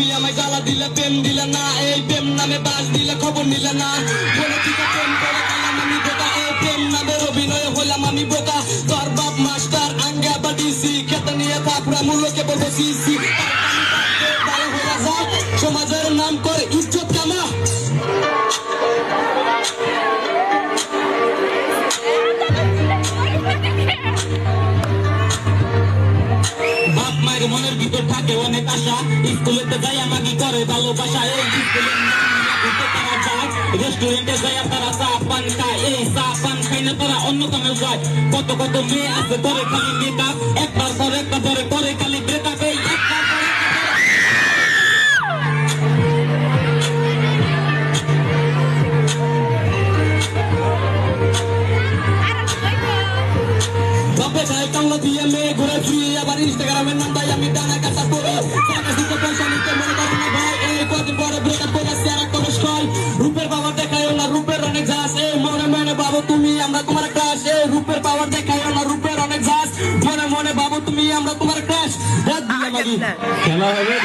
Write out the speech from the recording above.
তুমি আমায় গালা দিলে প্রেম দিলে না, এই প্রেম নামে বাস দিলে খবর নিলে না। বলে দিকে প্রেম করে কালাম আমি বোকা, এই প্রেম নামের অভিনয় হলাম আমি বোকা। তোর বাপ মাস্টার আঙ্গা বা ডিসি, খেতে নিয়ে তাপরা মূল্যকে বলবো সিসি। ভালো হয়ে যা, সমাজের নাম করে ইজ্জত কামা। বাপ মায়ের মনের ভিতর থাকে অনেক আশা, স্কুলেতে যাই আমাকে করে ভালোবাসা। এই স্কুলের তারা যায়, রেস্টুরেন্টে যাই তারা চা পান খায়। এই চা পান খাই না তারা অন্য কামে যায়। কত কত মেয়ে আছে করে খালি মেকআপ, একবার পর একটা পরে করে খালি ব্রেকআপ। এই একবার পর বাপে খায় কামলা দিয়ে মেয়ে ঘুরে ফিরে, আবার ইনস্টাগ্রামের নাম্বার আমি টানা কাটা করি। পয়সা নিতে মনে করেন না ভাই, এই কদিন পরে ব্রেকআপ করে চেহারা কবে হয়। রূপের পাওয়ার দেখায়ও না, রূপের অনেক জাস। এই মনে মনে ভাবো তুমি আমরা তোমার ক্রাশ। এই রূপের পাওয়ার দেখায়ও না, রূপের অনেক জাস। মনে মনে ভাবো তুমি আমরা তোমার ক্রাশ। রাত দিয়ে মাগি খেলা হবে।